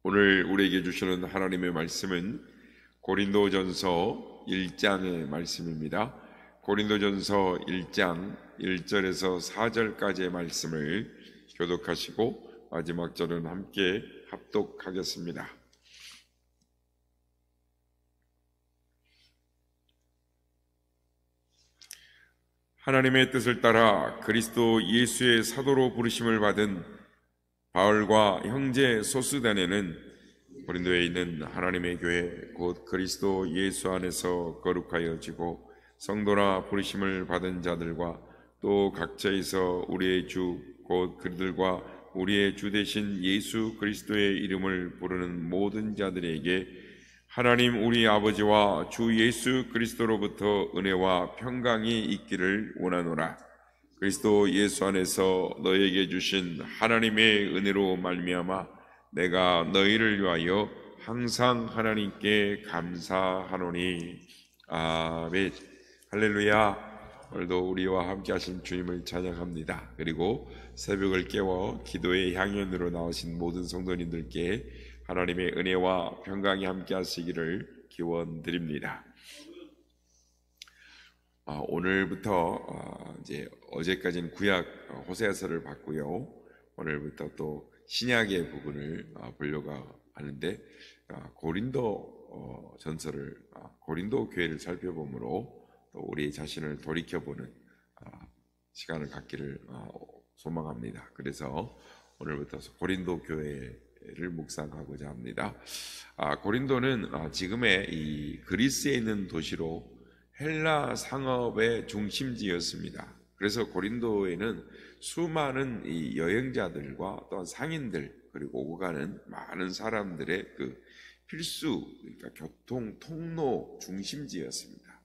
오늘 우리에게 주시는 하나님의 말씀은 고린도전서 1장의 말씀입니다. 고린도전서 1장 1절에서 4절까지의 말씀을 교독하시고 마지막 절은 함께 합독하겠습니다. 하나님의 뜻을 따라 그리스도 예수의 사도로 부르심을 받은 바울과 형제 소스데네는 고린도에 있는 하나님의 교회 곧 그리스도 예수 안에서 거룩하여지고 성도라 부르심을 받은 자들과 또 각처에서 우리의 주 곧 그들과 우리의 주 되신 예수 그리스도의 이름을 부르는 모든 자들에게 하나님 우리 아버지와 주 예수 그리스도로부터 은혜와 평강이 있기를 원하노라. 그리스도 예수 안에서 너에게 주신 하나님의 은혜로 말미암아 내가 너희를 위하여 항상 하나님께 감사하노니. 아멘. 할렐루야. 오늘도 우리와 함께 하신 주님을 찬양합니다. 그리고 새벽을 깨워 기도의 향연으로 나오신 모든 성도님들께 하나님의 은혜와 평강이 함께 하시기를 기원드립니다. 오늘부터 이제 어제까지는 구약 호세아서를 봤고요. 오늘부터 또 신약의 부분을 보려고 하는데 고린도 전서를 고린도 교회를 살펴보므로 또 우리 자신을 돌이켜보는 시간을 갖기를 소망합니다. 그래서 오늘부터 고린도 교회를 묵상하고자 합니다. 고린도는 지금의 이 그리스에 있는 도시로 헬라 상업의 중심지였습니다. 그래서 고린도에는 수많은 이 여행자들과 또한 상인들 그리고 오고 가는 많은 사람들의 그 필수 그러니까 교통 통로 중심지였습니다.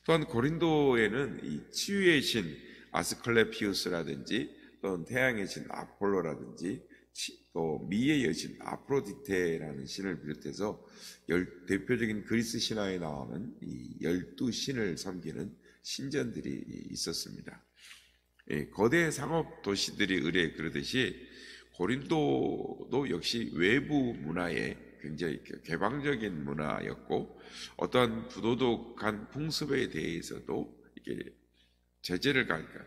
또한 고린도에는 이 치유의 신 아스클레피우스라든지 또는 태양의 신 아폴로라든지 또 미의 여신 아프로디테라는 신을 비롯해서 대표적인 그리스 신화에 나오는 이 12신을 섬기는 신전들이 있었습니다. 거대 상업 도시들이 의뢰 그러듯이 고린도도 역시 외부 문화에 굉장히 개방적인 문화였고 어떠한 부도덕한 풍습에 대해서도 이게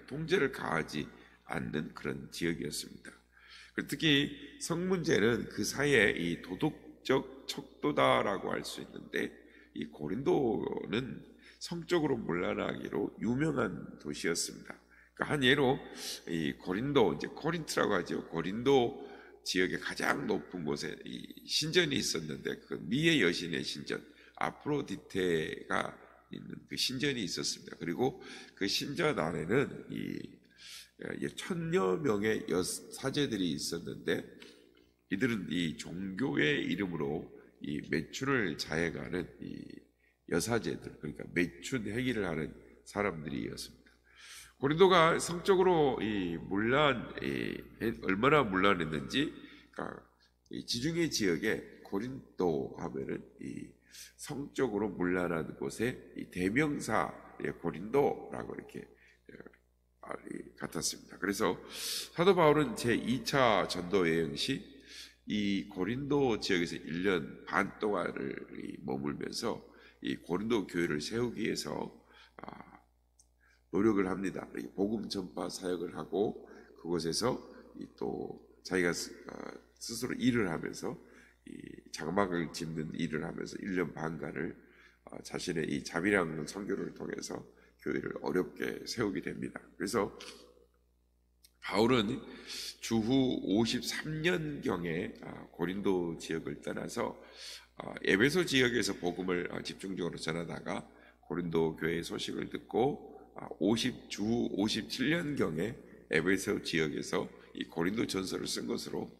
통제를 가하지 않는 그런 지역이었습니다. 특히 성문제는 그 사이에 이 도덕적 척도다라고 할 수 있는데 이 고린도는 성적으로 문란하기로 유명한 도시였습니다. 그러니까 한 예로 이 고린도 이제 코린트라고 하죠. 고린도 지역의 가장 높은 곳에 이 신전이 있었는데 그 미의 여신의 신전 아프로디테가 있는 그 신전이 있었습니다. 그리고 그 신전 안에는 이 1000여 명의 사제들이 있었는데 이들은 이 종교의 이름으로 이 매춘을 자해가는 이 여사제들 그러니까 매춘 행위를 하는 사람들이었습니다. 고린도가 성적으로 얼마나 문란했는지 그러니까 이 지중해 지역에 고린도 하면은 이 성적으로 문란한 곳에 이 대명사의 고린도라고 이렇게 같았습니다. 그래서 사도 바울은 제2차 전도 여행 시 이 고린도 지역에서 1년 반 동안을 머물면서 이 고린도 교회를 세우기 위해서 노력을 합니다. 복음 전파 사역을 하고 그곳에서 또 자기가 스스로 일을 하면서 장막을 짓는 일을 하면서 1년 반간을 자신의 이 자비랑 선교를 통해서 교회를 어렵게 세우게 됩니다. 그래서 바울은 주후 53년경에 고린도 지역을 떠나서 에베소 지역에서 복음을 집중적으로 전하다가 고린도 교회의 소식을 듣고 주후 57년경에 에베소 지역에서 이 고린도 전서를 쓴 것으로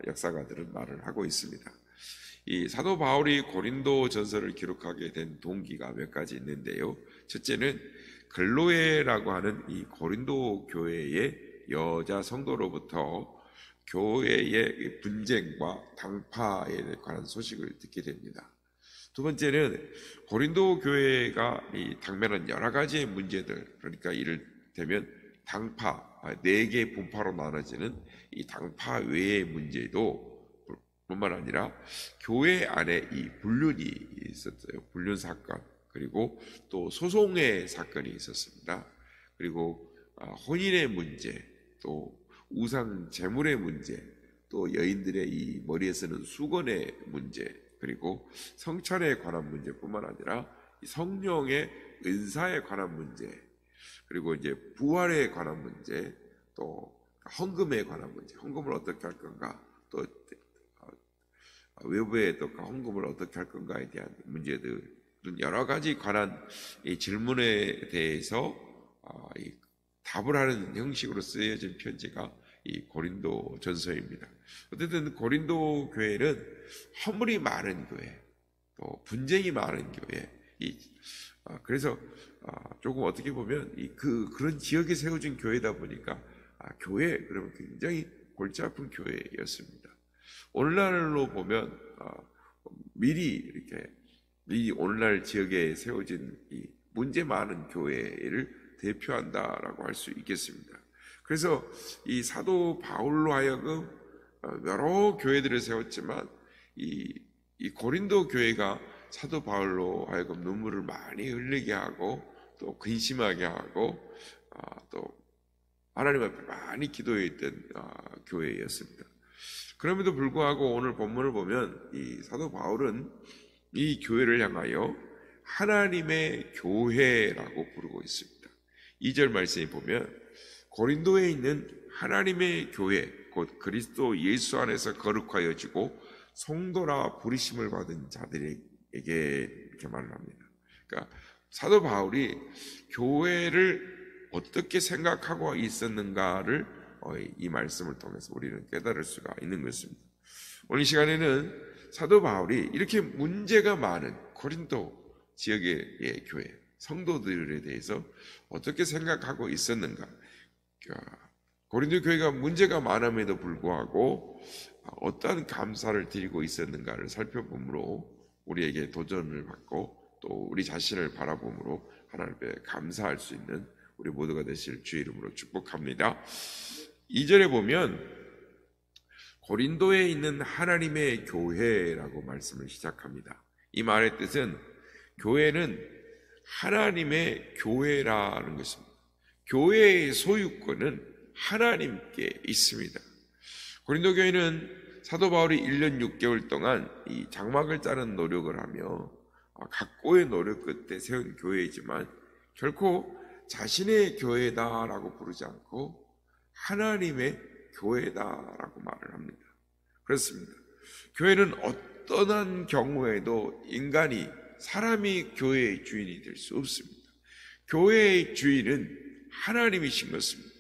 역사가들은 말을 하고 있습니다. 이 사도 바울이 고린도 전서를 기록하게 된 동기가 몇 가지 있는데요. 첫째는 글로에라고 하는 이 고린도 교회의 여자 성도로부터 교회의 분쟁과 당파에 관한 소식을 듣게 됩니다. 두 번째는 고린도 교회가 당면한 여러 가지의 문제들, 그러니까 이를테면 당파, 4개 분파로 나눠지는 이 당파 외의 문제도 뿐만 아니라 교회 안에 이 분륜이 있었어요. 분륜 사건, 그리고 또 소송의 사건이 있었습니다. 그리고 혼인의 문제, 또 우상 제물의 문제, 또 여인들의 이 머리에 쓰는 수건의 문제, 그리고 성찬에 관한 문제뿐만 아니라 성령의 은사에 관한 문제, 그리고 이제 부활에 관한 문제, 또 헌금에 관한 문제, 헌금을 어떻게 할 건가, 또 외부에 또 헌금을 어떻게 할 건가에 대한 문제들, 여러 가지 관한 이 질문에 대해서 답을 하는 형식으로 쓰여진 편지가 이 고린도 전서입니다. 어쨌든 고린도 교회는 허물이 많은 교회, 또 분쟁이 많은 교회, 그래서 조금 어떻게 보면 그런 지역에 세워진 교회다 보니까 교회 그러면 굉장히 골치 아픈 교회였습니다. 오늘날로 보면 미리 오늘날 지역에 세워진 이 문제 많은 교회를 대표한다라고 할 수 있겠습니다. 그래서 이 사도 바울로 하여금 여러 교회들을 세웠지만 이 고린도 교회가 사도 바울로 하여금 눈물을 많이 흘리게 하고 또 근심하게 하고 또 하나님 앞에 많이 기도했던 교회였습니다. 그럼에도 불구하고 오늘 본문을 보면 이 사도 바울은 이 교회를 향하여 하나님의 교회라고 부르고 있습니다. 2절 말씀에 보면 고린도에 있는 하나님의 교회, 곧 그리스도 예수 안에서 거룩하여지고 성도라 부르심을 받은 자들에게 이렇게 말을 합니다. 그러니까 사도 바울이 교회를 어떻게 생각하고 있었는가를 이 말씀을 통해서 우리는 깨달을 수가 있는 것입니다. 오늘 시간에는 사도 바울이 이렇게 문제가 많은 고린도 지역의 교회, 성도들에 대해서 어떻게 생각하고 있었는가, 고린도 교회가 문제가 많음에도 불구하고 어떠한 감사를 드리고 있었는가를 살펴보므로 우리에게 도전을 받고 또 우리 자신을 바라보므로 하나님 앞에 감사할 수 있는 우리 모두가 되실 주의 이름으로 축복합니다. 2절에 보면 고린도에 있는 하나님의 교회라고 말씀을 시작합니다. 이 말의 뜻은 교회는 하나님의 교회라는 것입니다. 교회의 소유권은 하나님께 있습니다. 고린도 교회는 사도 바울이 1년 6개월 동안 이 장막을 짜는 노력을 하며 각고의 노력 끝에 세운 교회이지만 결코 자신의 교회다라고 부르지 않고 하나님의 교회다라고 말을 합니다. 그렇습니다. 교회는 어떠한 경우에도 사람이 교회의 주인이 될 수 없습니다. 교회의 주인은 하나님이신 것입니다.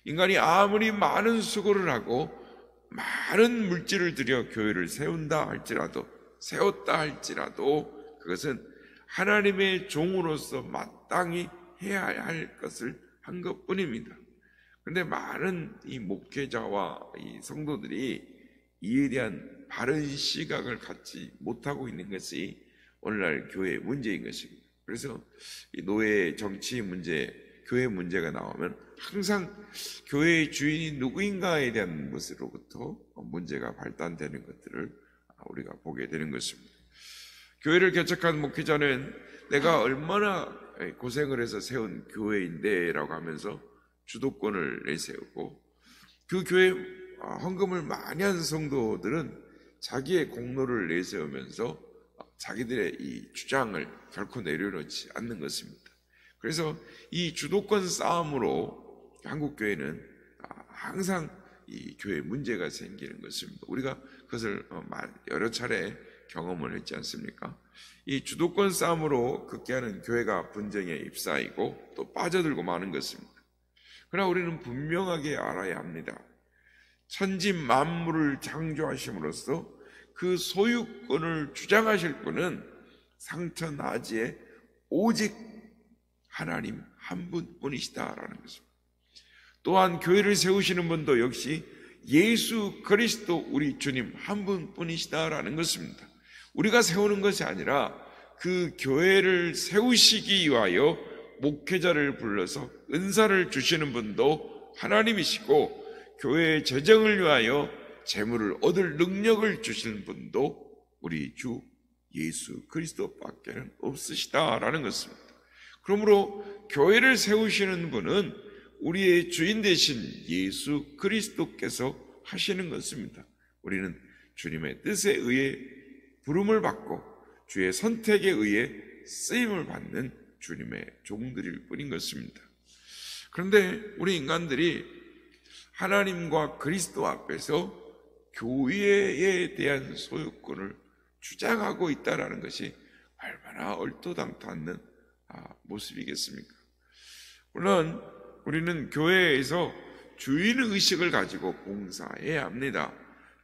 인간이 아무리 많은 수고를 하고 많은 물질을 들여 교회를 세웠다 할지라도 그것은 하나님의 종으로서 마땅히 해야 할 것을 한 것뿐입니다. 그런데 많은 이 목회자와 이 성도들이 이에 대한 바른 시각을 갖지 못하고 있는 것이 오늘날 교회의 문제인 것입니다. 그래서 이 노예 정치 문제, 교회 문제가 나오면 항상 교회의 주인이 누구인가에 대한 것으로부터 문제가 발단되는 것들을 우리가 보게 되는 것입니다. 교회를 개척한 목회자는 내가 얼마나 고생을 해서 세운 교회인데 라고 하면서 주도권을 내세우고, 그 교회 헌금을 많이 한 성도들은 자기의 공로를 내세우면서 자기들의 이 주장을 결코 내려놓지 않는 것입니다. 그래서 이 주도권 싸움으로 한국 교회는 항상 이 교회에 문제가 생기는 것입니다. 우리가 그것을 여러 차례 경험을 했지 않습니까? 이 주도권 싸움으로 극계하는 교회가 분쟁에 휩싸이고 또 빠져들고 마는 것입니다. 그러나 우리는 분명하게 알아야 합니다. 천지 만물을 창조하심으로써 그 소유권을 주장하실 분은 상천하지에 오직 하나님 한 분뿐이시다라는 것입니다. 또한 교회를 세우시는 분도 역시 예수 그리스도 우리 주님 한 분뿐이시다라는 것입니다. 우리가 세우는 것이 아니라 그 교회를 세우시기 위하여 목회자를 불러서 은사를 주시는 분도 하나님이시고, 교회의 재정을 위하여 재물을 얻을 능력을 주시는 분도 우리 주 예수 그리스도밖에는 없으시다라는 것입니다. 그러므로 교회를 세우시는 분은 우리의 주인 되신 예수 그리스도께서 하시는 것입니다. 우리는 주님의 뜻에 의해 부름을 받고 주의 선택에 의해 쓰임을 받는 주님의 종들일 뿐인 것입니다. 그런데 우리 인간들이 하나님과 그리스도 앞에서 교회에 대한 소유권을 주장하고 있다는 것이 얼마나 얼토당토 않는 모습이겠습니까? 물론 우리는 교회에서 주인의식을 가지고 봉사해야 합니다.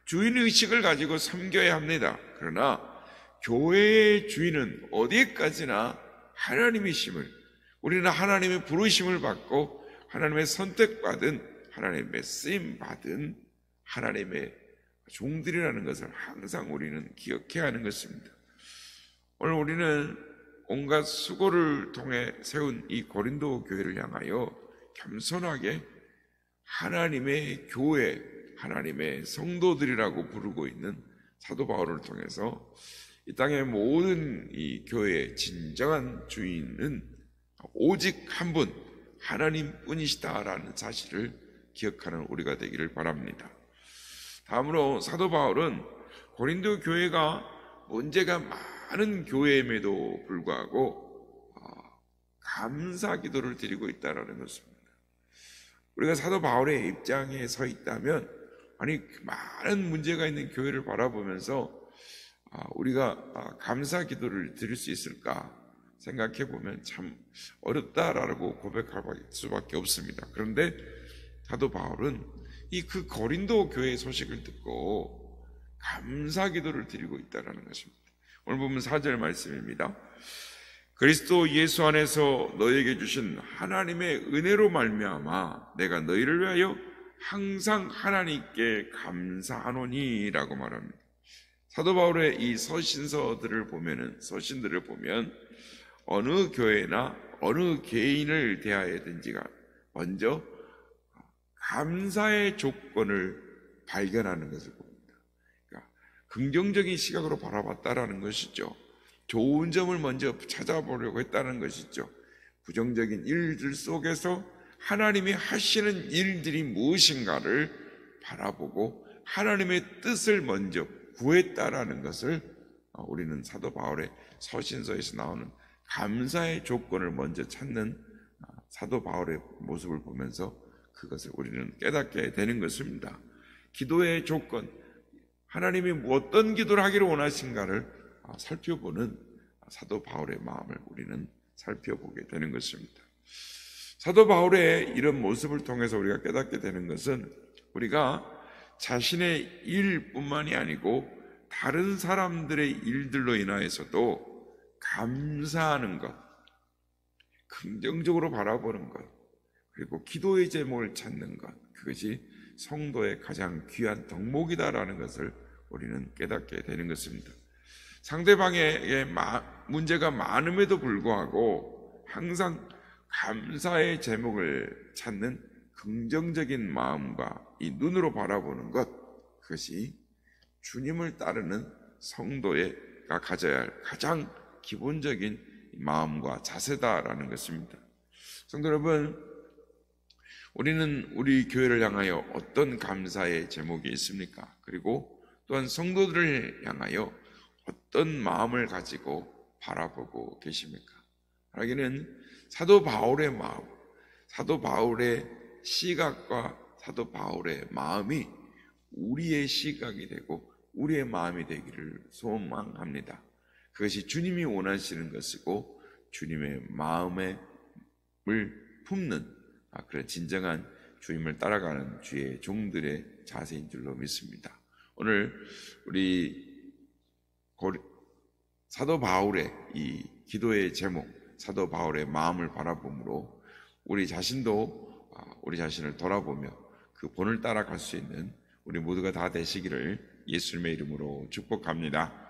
주인의식을 가지고 섬겨야 합니다. 그러나 교회의 주인은 어디까지나 하나님이심을, 우리는 하나님의 부르심을 받고 하나님의 선택받은, 하나님의 쓰임받은 하나님의 종들이라는 것을 항상 우리는 기억해야 하는 것입니다. 오늘 우리는 온갖 수고를 통해 세운 이 고린도 교회를 향하여 겸손하게 하나님의 교회, 하나님의 성도들이라고 부르고 있는 사도 바울을 통해서 이 땅의 모든 이 교회의 진정한 주인은 오직 한 분, 하나님뿐이시다라는 사실을 기억하는 우리가 되기를 바랍니다. 다음으로 사도 바울은 고린도 교회가 문제가 많은 교회임에도 불구하고 감사 기도를 드리고 있다는 것입니다. 우리가 사도 바울의 입장에 서 있다면, 아니 많은 문제가 있는 교회를 바라보면서 우리가 감사 기도를 드릴 수 있을까 생각해 보면 참 어렵다라고 고백할 수밖에 없습니다. 그런데 사도 바울은 그 고린도 교회의 소식을 듣고 감사 기도를 드리고 있다는 것입니다. 오늘 보면 4절 말씀입니다. 그리스도 예수 안에서 너에게 주신 하나님의 은혜로 말미암아 내가 너희를 위하여 항상 하나님께 감사하노니라고 말합니다. 사도 바울의 이 서신들을 보면 어느 교회나 어느 개인을 대하여든지가 먼저 감사의 조건을 발견하는 것을 봅니다. 그러니까 긍정적인 시각으로 바라봤다라는 것이죠. 좋은 점을 먼저 찾아보려고 했다는 것이죠. 부정적인 일들 속에서 하나님이 하시는 일들이 무엇인가를 바라보고 하나님의 뜻을 먼저 구했다라는 것을 우리는 사도 바울의 서신서에서 나오는 감사의 조건을 먼저 찾는 사도 바울의 모습을 보면서 그것을 우리는 깨닫게 되는 것입니다. 기도의 조건, 하나님이 어떤 기도를 하기를 원하신가를 살펴보는 사도 바울의 마음을 우리는 살펴보게 되는 것입니다. 사도 바울의 이런 모습을 통해서 우리가 깨닫게 되는 것은 우리가 자신의 일뿐만이 아니고 다른 사람들의 일들로 인하여서도 감사하는 것, 긍정적으로 바라보는 것, 그리고 기도의 제목을 찾는 것, 그것이 성도의 가장 귀한 덕목이다라는 것을 우리는 깨닫게 되는 것입니다. 상대방에게 문제가 많음에도 불구하고 항상 감사의 제목을 찾는 긍정적인 마음과 이 눈으로 바라보는 것, 그것이 주님을 따르는 성도가 가져야 할 가장 기본적인 마음과 자세다라는 것입니다. 성도 여러분, 우리는 우리 교회를 향하여 어떤 감사의 제목이 있습니까? 그리고 또한 성도들을 향하여 어떤 마음을 가지고 바라보고 계십니까? 하기는 사도 바울의 마음, 사도 바울의 시각과 사도 바울의 마음이 우리의 시각이 되고 우리의 마음이 되기를 소망합니다. 그것이 주님이 원하시는 것이고 주님의 마음을 품는 그런 진정한 주님을 따라가는 주의 종들의 자세인 줄로 믿습니다. 오늘 우리 사도 바울의 이 기도의 제목, 사도 바울의 마음을 바라보므로 우리 자신도 우리 자신을 돌아보며 그 본을 따라갈 수 있는 우리 모두가 다 되시기를 예수님의 이름으로 축복합니다.